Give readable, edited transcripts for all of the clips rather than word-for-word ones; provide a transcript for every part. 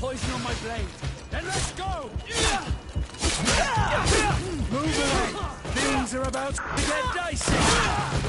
poison on my blade. Then let's go! Move along! Things are about to get dicey!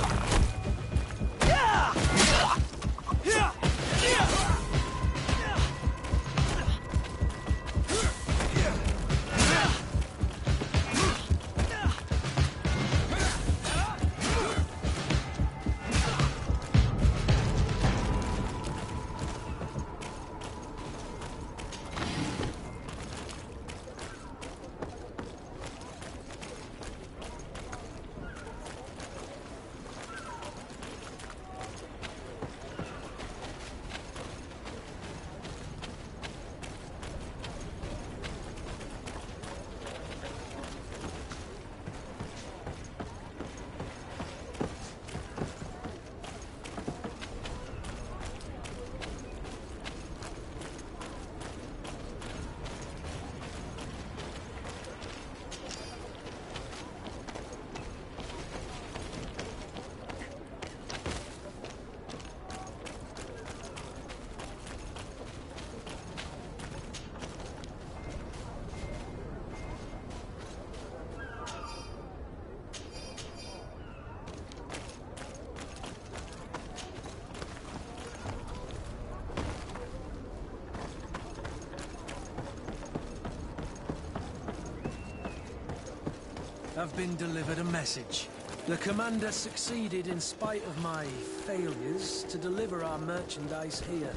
I've been delivered a message. The commander succeeded in spite of my failures to deliver our merchandise here.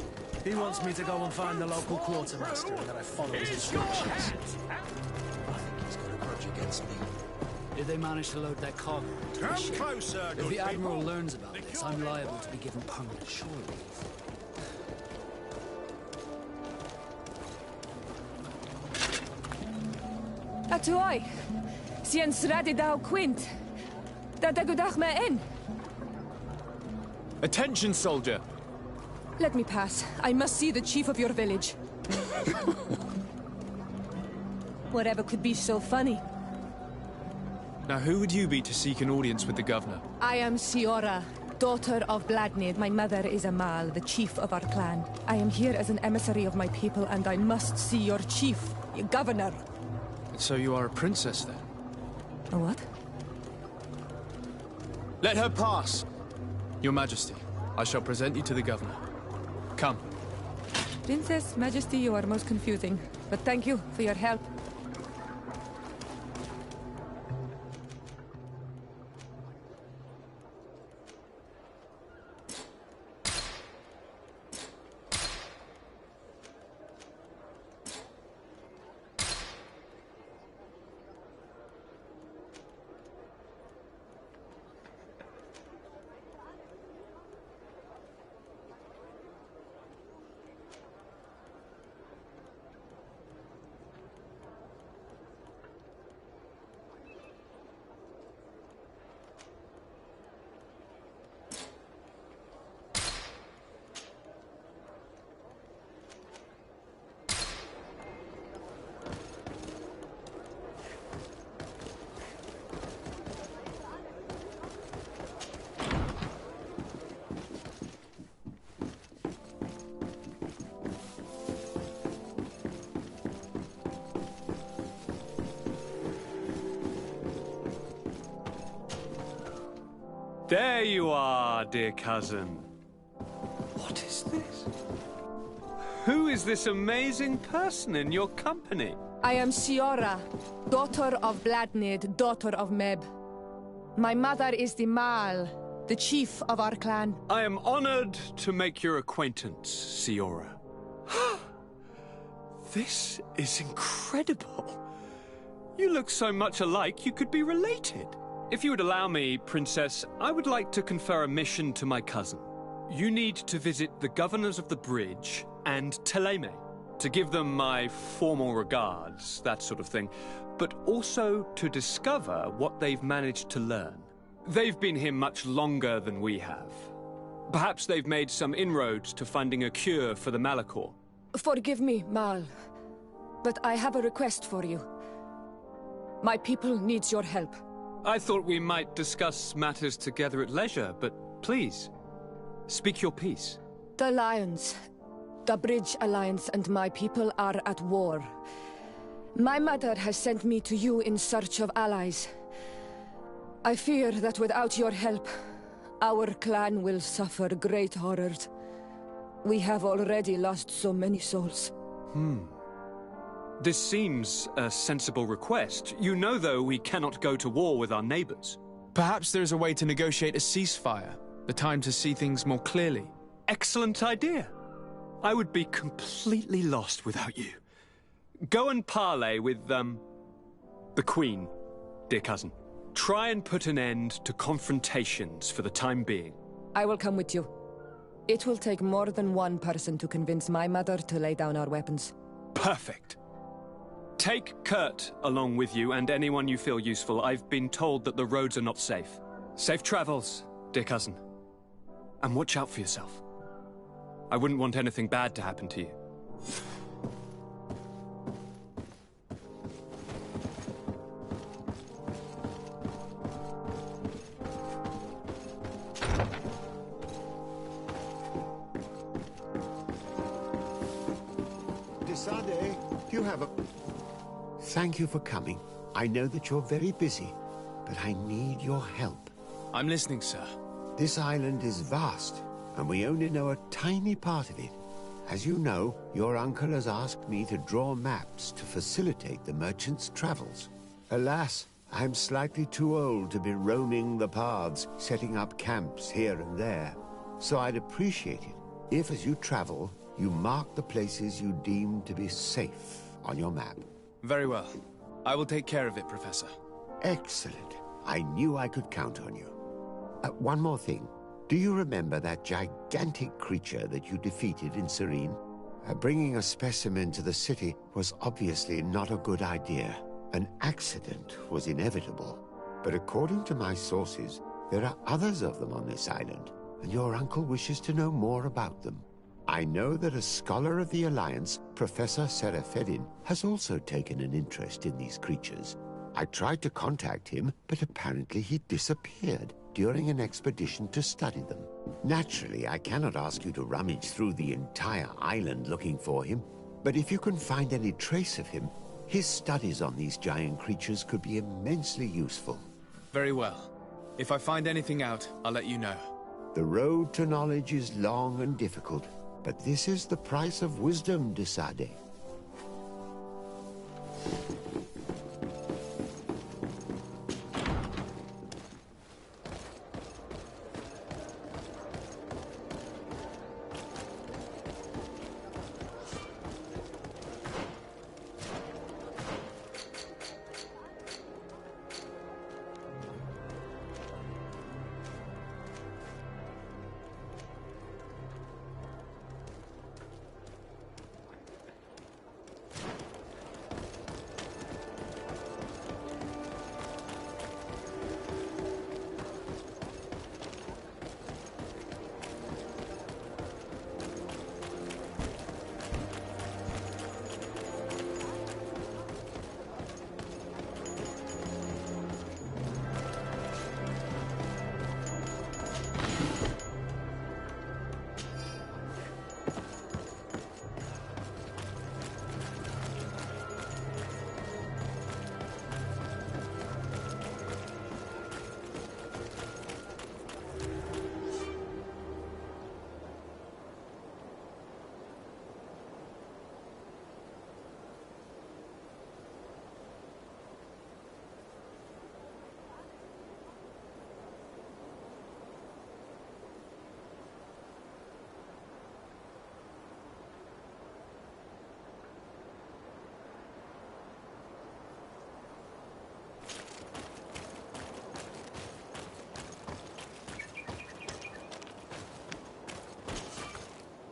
He wants me to go and find the local quartermaster and that I follow his instructions. I think he's got a grudge against me. Did they manage to load that cargo? Come closer, If the Admiral learns about this, I'm liable to be given permanent shore leave. Atuai! Sien sradi dau quint. Dadagudach me in. Attention, soldier! Let me pass. I must see the chief of your village. Whatever could be so funny? Now who would you be to seek an audience with the governor? I am Siora, daughter of Bladnid. My mother is Amal, the chief of our clan. I am here as an emissary of my people, and I must see your chief, your governor. So you are a princess, then? A what? Let her pass! Your Majesty, I shall present you to the governor. Come. Princess, Majesty, you are most confusing. But thank you for your help. There you are, dear cousin. What is this? Who is this amazing person in your company? I am Siora, daughter of Bladnid, daughter of Meb. My mother is the Mal, the chief of our clan. I am honored to make your acquaintance, Siora. This is incredible. You look so much alike you could be related. If you would allow me, Princess, I would like to confer a mission to my cousin. You need to visit the governors of the bridge and Teleme to give them my formal regards, that sort of thing, but also to discover what they've managed to learn. They've been here much longer than we have. Perhaps they've made some inroads to finding a cure for the Malachor. Forgive me, Mal, but I have a request for you. My people needs your help. I thought we might discuss matters together at leisure, but please, speak your piece. The lions. The Bridge Alliance and my people are at war. My mother has sent me to you in search of allies. I fear that without your help, our clan will suffer great horrors. We have already lost so many souls. This seems a sensible request. You know, though, we cannot go to war with our neighbors. Perhaps there is a way to negotiate a ceasefire. The time to see things more clearly. Excellent idea. I would be completely lost without you. Go and parley with, the Queen, dear cousin. Try and put an end to confrontations for the time being. I will come with you. It will take more than one person to convince my mother to lay down our weapons. Perfect. Take Kurt along with you and anyone you feel useful. I've been told that the roads are not safe. Safe travels, dear cousin. And watch out for yourself. I wouldn't want anything bad to happen to you. Desade, you have a... Thank you for coming. I know that you're very busy, but I need your help. I'm listening, sir. This island is vast, and we only know a tiny part of it. As you know, your uncle has asked me to draw maps to facilitate the merchants' travels. Alas, I'm slightly too old to be roaming the paths, setting up camps here and there. So I'd appreciate it if, as you travel, you mark the places you deem to be safe on your map. Very well. I will take care of it, Professor. Excellent. I knew I could count on you. One more thing. Do you remember that gigantic creature that you defeated in Serene? Bringing a specimen to the city was obviously not a good idea. An accident was inevitable. But according to my sources, there are others of them on this island, and your uncle wishes to know more about them. I know that a scholar of the Alliance, Professor Serafedin, has also taken an interest in these creatures. I tried to contact him, but apparently he disappeared during an expedition to study them. Naturally, I cannot ask you to rummage through the entire island looking for him, but if you can find any trace of him, his studies on these giant creatures could be immensely useful. Very well. If I find anything out, I'll let you know. The road to knowledge is long and difficult, but this is the price of wisdom, Desade.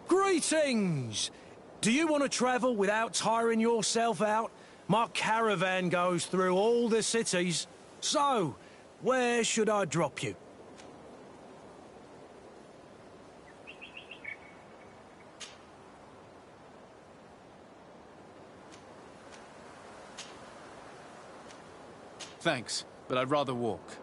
Greetings! Do you want to travel without tiring yourself out? My caravan goes through all the cities. So, where should I drop you? Thanks, but I'd rather walk.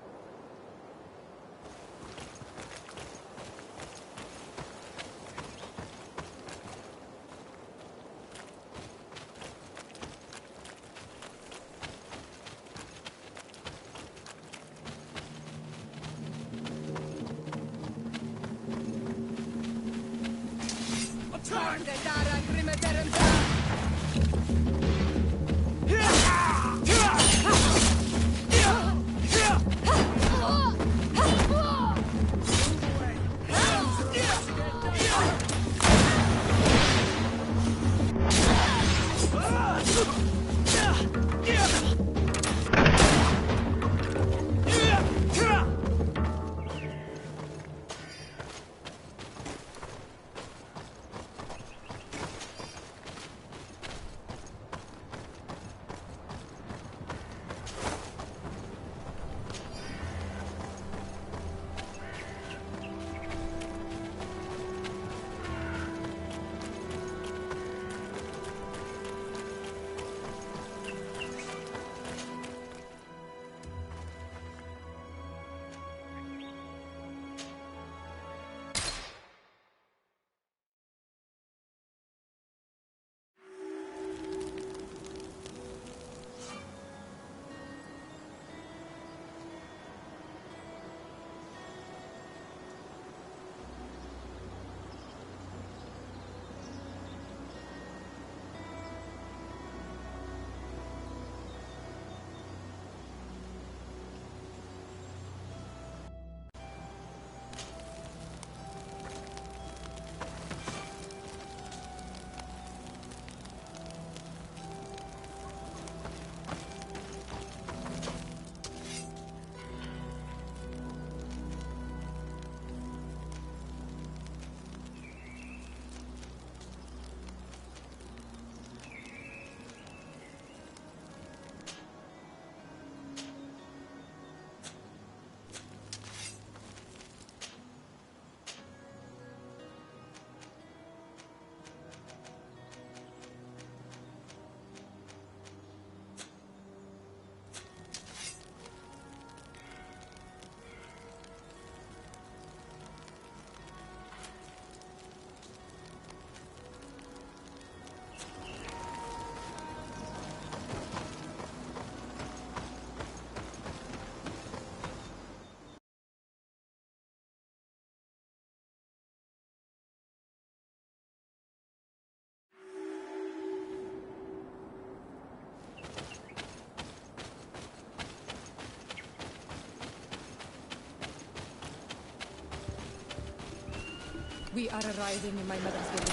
We are arriving in my mother's village.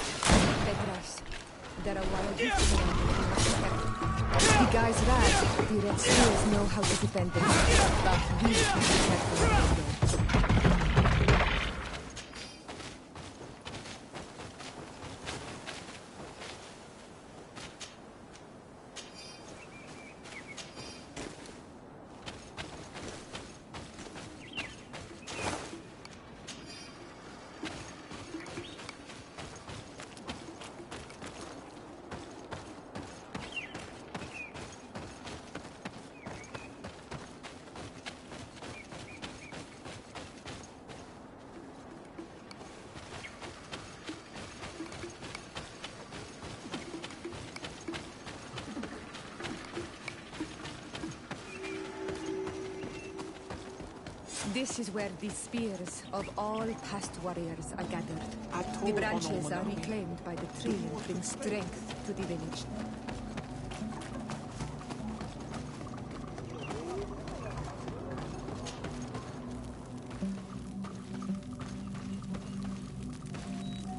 Bedras. There are wild beasts around and we must be careful. The guys rad, the red spears know how to defend themselves, but we have to be careful of them. This is where the spears of all past warriors are gathered. The branches are reclaimed by the tree and bring strength to the village.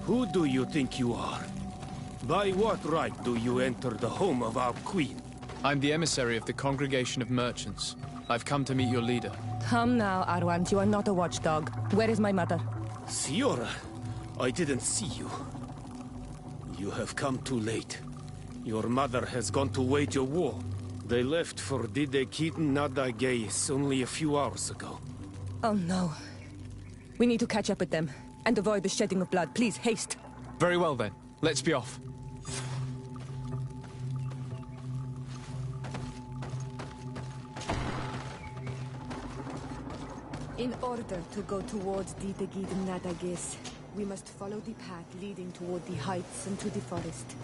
Who do you think you are? By what right do you enter the home of our queen? I'm the emissary of the Congregation of Merchants. I've come to meet your leader. Come now, Arwant, you are not a watchdog. Where is my mother? Siora, I didn't see you. You have come too late. Your mother has gone to wage a war. They left for Didekiten Nadagais only a few hours ago. Oh no. We need to catch up with them, and avoid the shedding of blood. Please, haste. Very well then. Let's be off. In order to go towards Didekiten Nadagais, we must follow the path leading toward the heights and to the forest.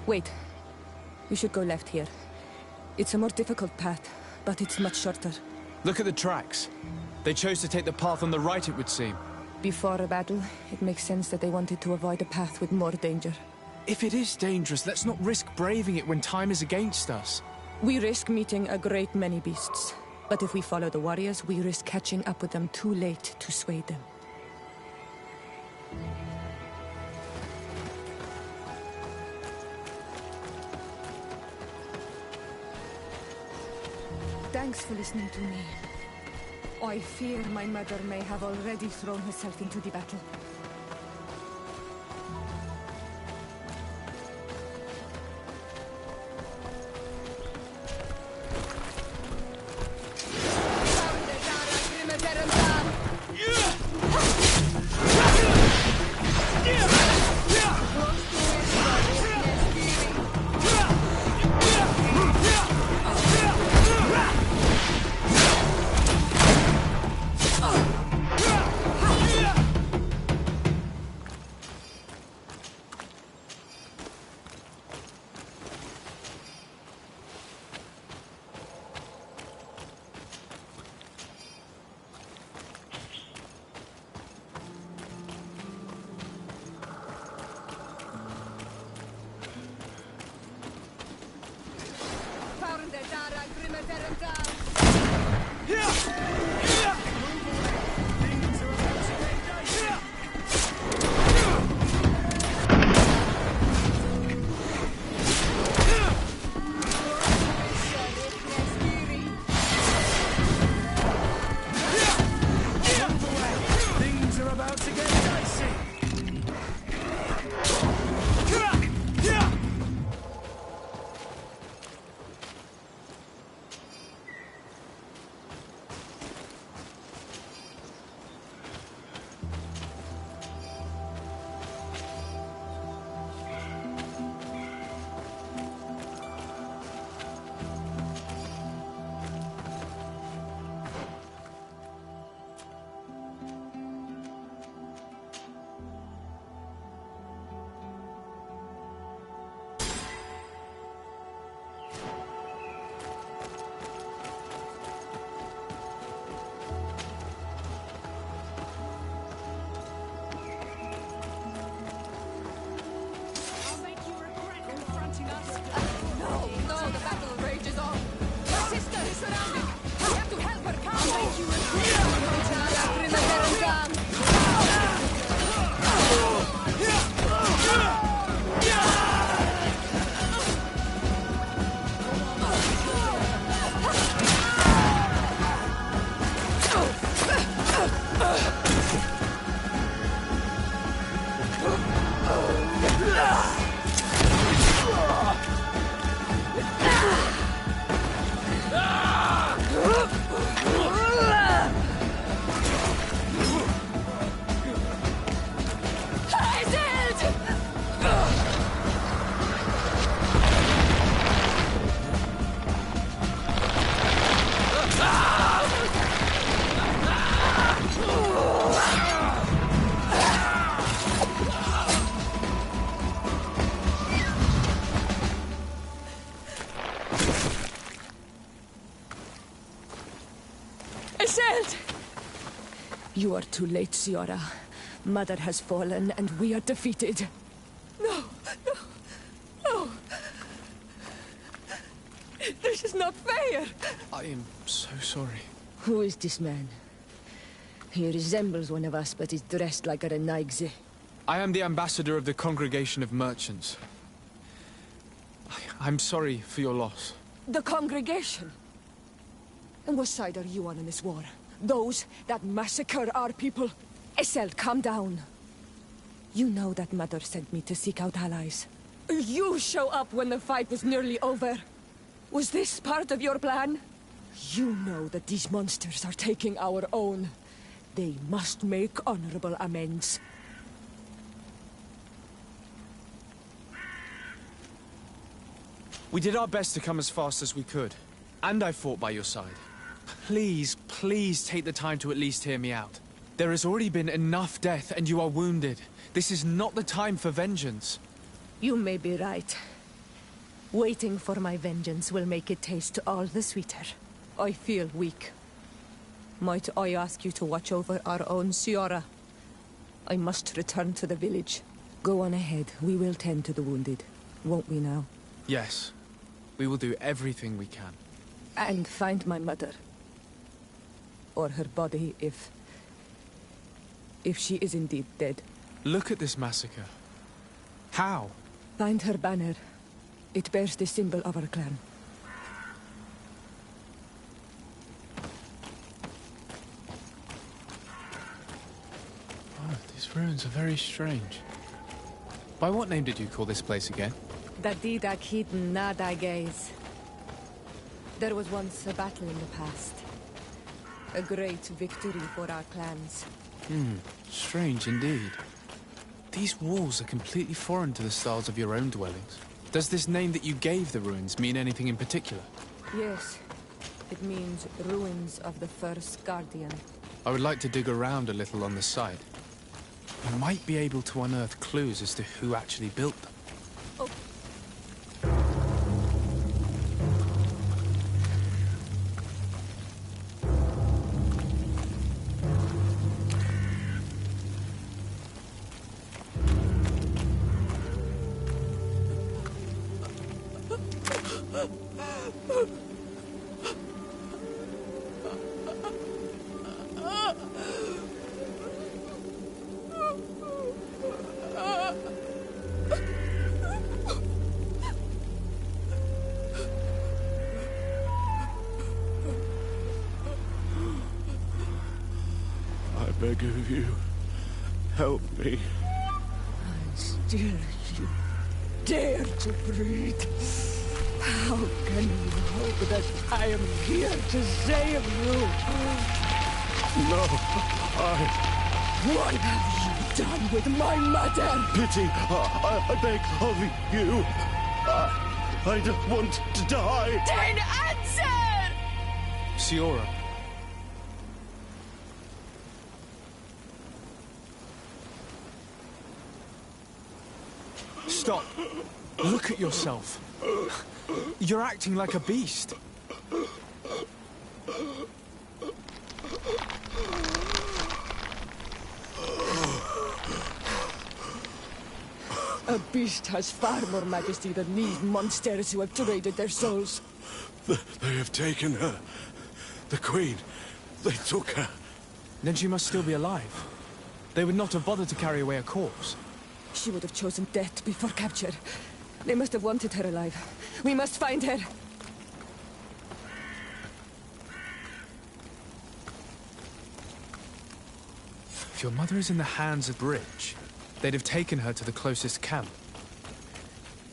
Wait. We should go left here. It's a more difficult path, but it's much shorter. Look at the tracks. They chose to take the path on the right, it would seem. Before a battle, it makes sense that they wanted to avoid a path with more danger. If it is dangerous, let's not risk braving it when time is against us. We risk meeting a great many beasts. But if we follow the warriors, we risk catching up with them too late to sway them. Thanks for listening to me. I fear my mother may have already thrown herself into the battle. You are too late, Siora. Mother has fallen, and we are defeated. No, no, no. This is not fair. I am so sorry. Who is this man? He resembles one of us, but is dressed like a Renaigze. I am the ambassador of the Congregation of Merchants. I'm sorry for your loss. The Congregation? And what side are you on in this war? Those that massacre our people? Essel, calm down. You know that Mother sent me to seek out allies. You show up when the fight was nearly over. Was this part of your plan? You know that these monsters are taking our own. They must make honorable amends. We did our best to come as fast as we could. And I fought by your side. Please, please take the time to at least hear me out. There has already been enough death, and you are wounded. This is not the time for vengeance. You may be right. Waiting for my vengeance will make it taste all the sweeter. I feel weak. Might I ask you to watch over our own Siora? I must return to the village. Go on ahead. We will tend to the wounded. Won't we now? Yes. We will do everything we can. And find my mother. Or her body, if she is indeed dead. Look at this massacre. How? Find her banner. It bears the symbol of our clan. Oh, these ruins are very strange. By what name did you call this place again? Dadida Keaton Nadagaze. There was once a battle in the past. A great victory for our clans. Strange indeed. These walls are completely foreign to the styles of your own dwellings. Does this name that you gave the ruins mean anything in particular? Yes. It means ruins of the first Guardian. I would like to dig around a little on the site. I might be able to unearth clues as to who actually built them. Oh. I beg of you, help me. Still you dare to breathe. How can you hope that I am here to save you? No, What have you done with my mother? pity, I beg of you. I don't want to die. Then answer! Siora. Stop. Look at yourself. You're acting like a beast. A beast has far more majesty than these monsters who have traded their souls. They have taken her. The Queen. They took her. Then she must still be alive. They would not have bothered to carry away a corpse. She would have chosen death before capture. They must have wanted her alive. We must find her. If your mother is in the hands of the bridge, they'd have taken her to the closest camp.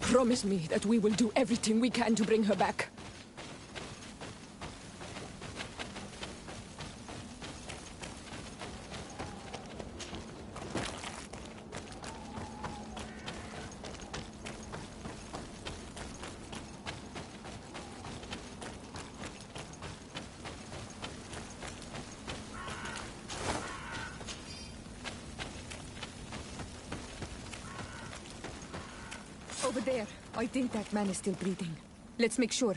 Promise me that we will do everything we can to bring her back. Over there. I think that man is still breathing. Let's make sure.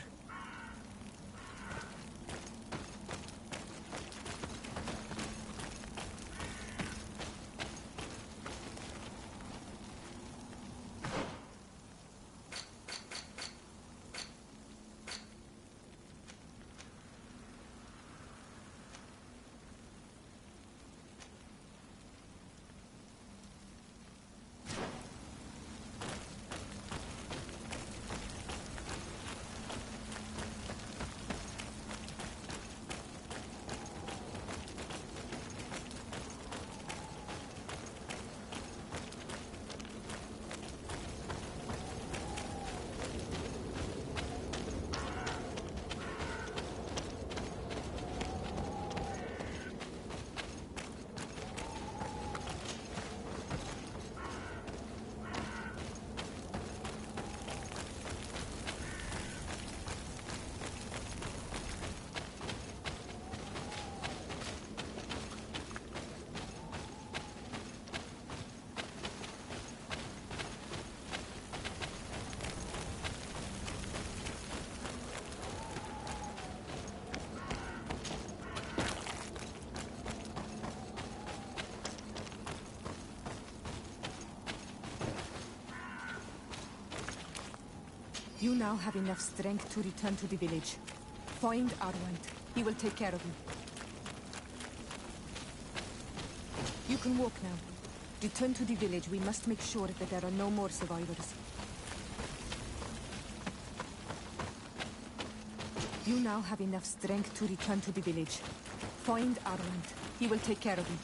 You now have enough strength to return to the village. Find Arwand. He will take care of you. You can walk now. Return to the village. We must make sure that there are no more survivors. You now have enough strength to return to the village. Find Arwand. He will take care of you.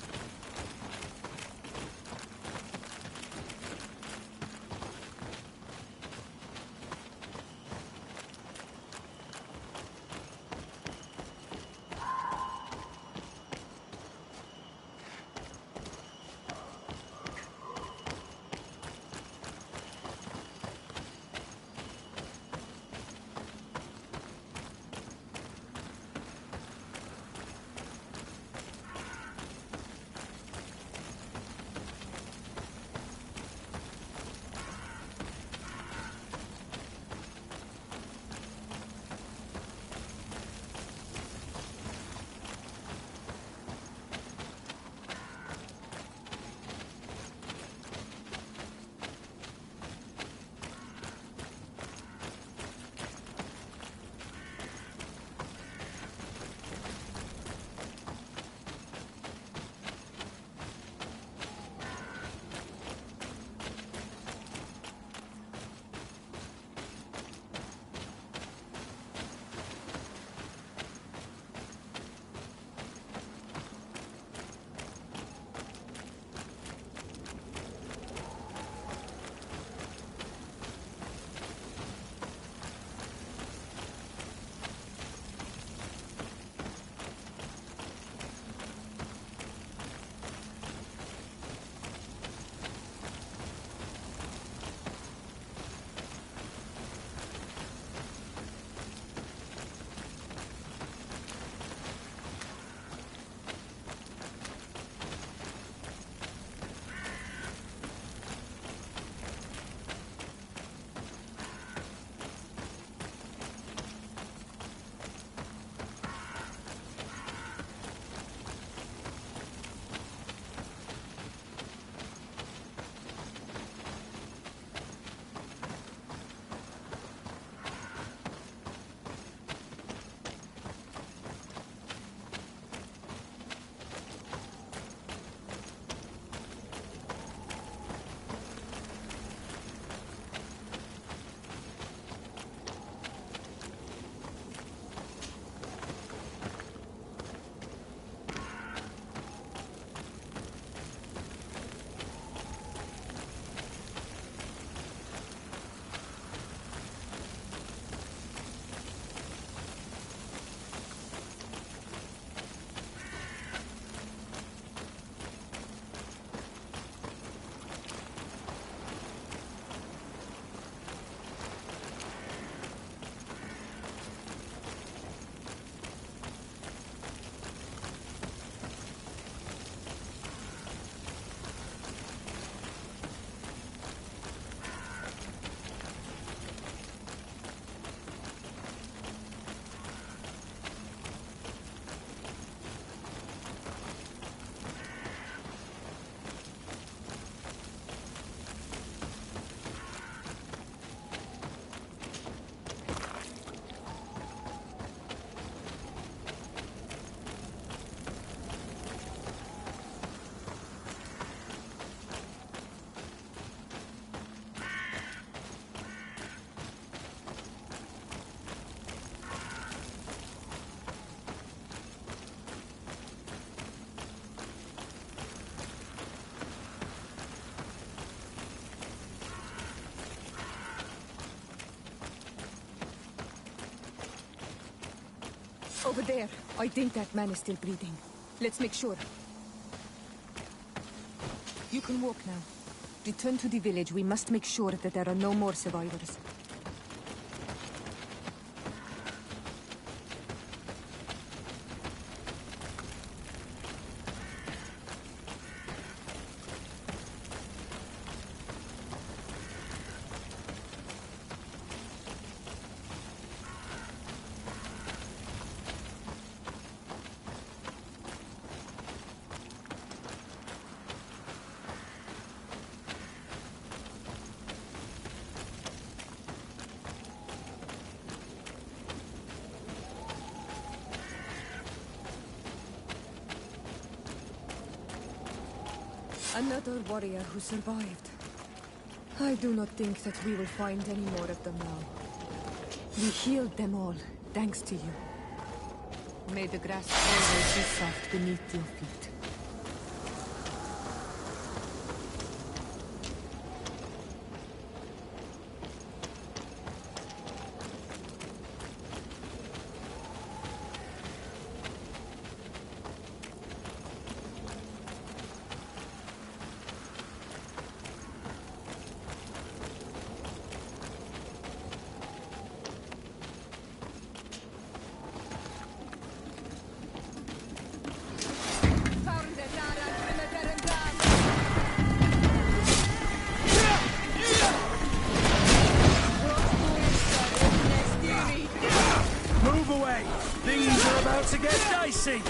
Over there. I think that man is still breathing. Let's make sure. You can walk now. Return to the village. We must make sure that there are no more survivors. Another warrior who survived. I do not think that we will find any more of them now. We healed them all, thanks to you. May the grass always be soft beneath your feet. Move away! Things are about to get dicey!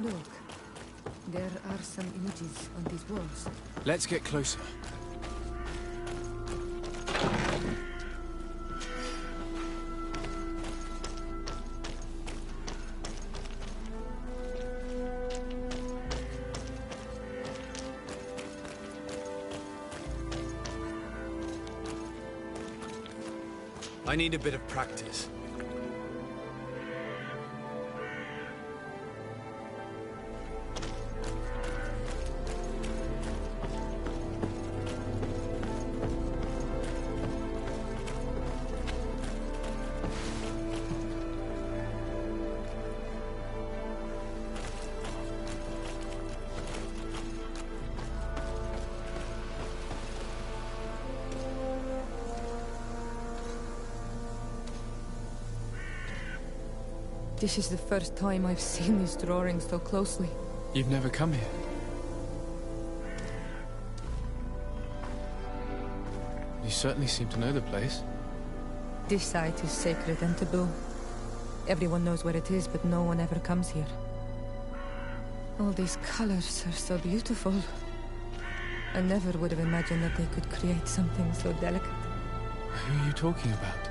Look, there are some images on these walls. Let's get closer. I need a bit of practice. This is the first time I've seen these drawings so closely. You've never come here. You certainly seem to know the place. This site is sacred and taboo. Everyone knows where it is, but no one ever comes here. All these colors are so beautiful. I never would have imagined that they could create something so delicate. Who are you talking about?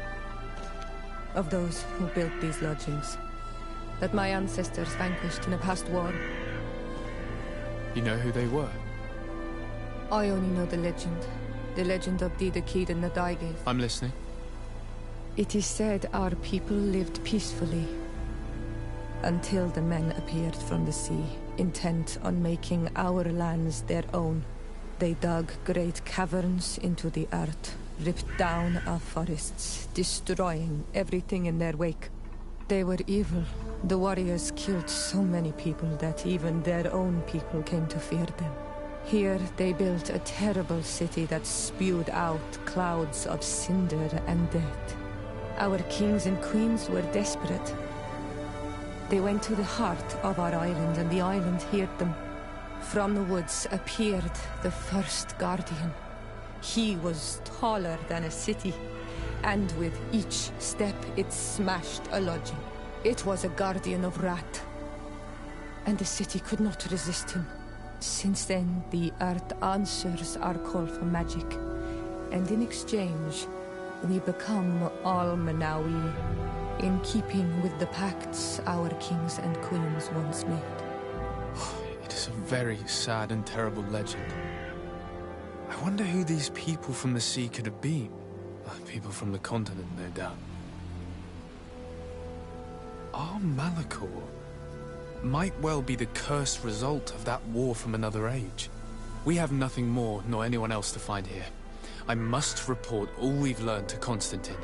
Of those who built these lodgings. That my ancestors vanquished in a past war. You know who they were? I only know the legend. The legend of the Kid and the Daigave. I'm listening. It is said our people lived peacefully. Until the men appeared from the sea, intent on making our lands their own. They dug great caverns into the earth, ripped down our forests, destroying everything in their wake. They were evil. The warriors killed so many people that even their own people came to fear them. Here they built a terrible city that spewed out clouds of cinder and death. Our kings and queens were desperate. They went to the heart of our island, and the island heard them. From the woods appeared the first guardian. He was taller than a city, and with each step it smashed a lodging. It was a guardian of Rat, and the city could not resist him. Since then, the earth answers our call for magic, and in exchange, we become Al-Manawi, in keeping with the pacts our kings and queens once made. It is a very sad and terrible legend. I wonder who these people from the sea could have been. People from the continent, no doubt. Our Malachor might well be the cursed result of that war from another age. We have nothing more, nor anyone else to find here. I must report all we've learned to Constantine.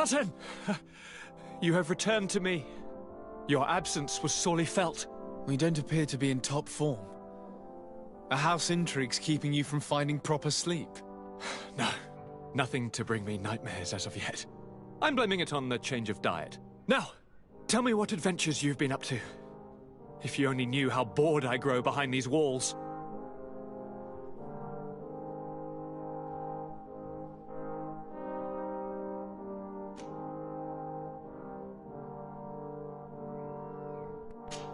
Cousin! You have returned to me. Your absence was sorely felt. We don't appear to be in top form. A house intrigue's keeping you from finding proper sleep. No, nothing to bring me nightmares as of yet. I'm blaming it on the change of diet. Now, tell me what adventures you've been up to. If you only knew how bored I grow behind these walls.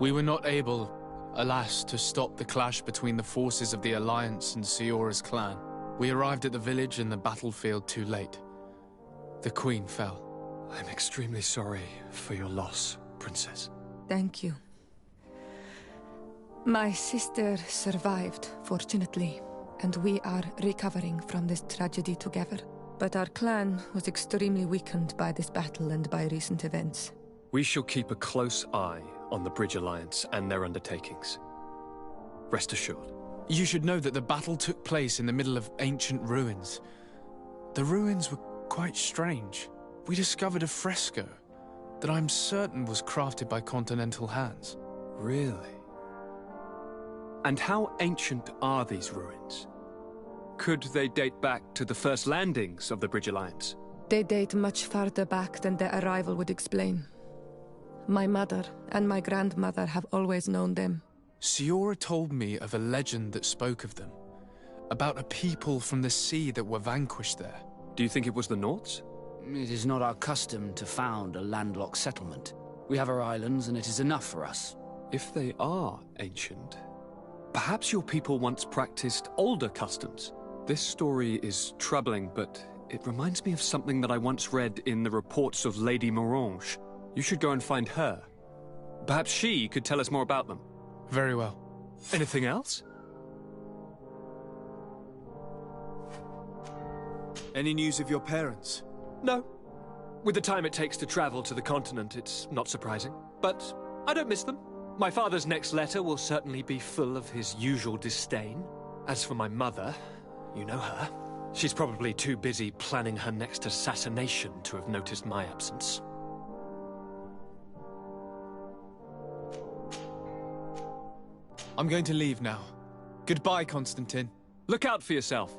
We were not able, alas, to stop the clash between the forces of the Alliance and Siora's clan. We arrived at the village and the battlefield too late. The Queen fell. I'm extremely sorry for your loss, Princess. Thank you. My sister survived, fortunately, and we are recovering from this tragedy together. But our clan was extremely weakened by this battle and by recent events. We shall keep a close eye on the Bridge Alliance and their undertakings. Rest assured. You should know that the battle took place in the middle of ancient ruins. The ruins were quite strange. We discovered a fresco that I'm certain was crafted by continental hands. Really? And how ancient are these ruins? Could they date back to the first landings of the Bridge Alliance? They date much farther back than their arrival would explain. My mother and my grandmother have always known them. Siora told me of a legend that spoke of them, about a people from the sea that were vanquished there. Do you think it was the Nords? It is not our custom to found a landlocked settlement. We have our islands, and it is enough for us. If they are ancient, perhaps your people once practiced older customs. This story is troubling, but it reminds me of something that I once read in the reports of Lady Morange. You should go and find her. Perhaps she could tell us more about them. Very well. Anything else? Any news of your parents? No. With the time it takes to travel to the continent, it's not surprising. But I don't miss them. My father's next letter will certainly be full of his usual disdain. As for my mother, you know her. She's probably too busy planning her next assassination to have noticed my absence. I'm going to leave now. Goodbye, Constantine. Look out for yourself.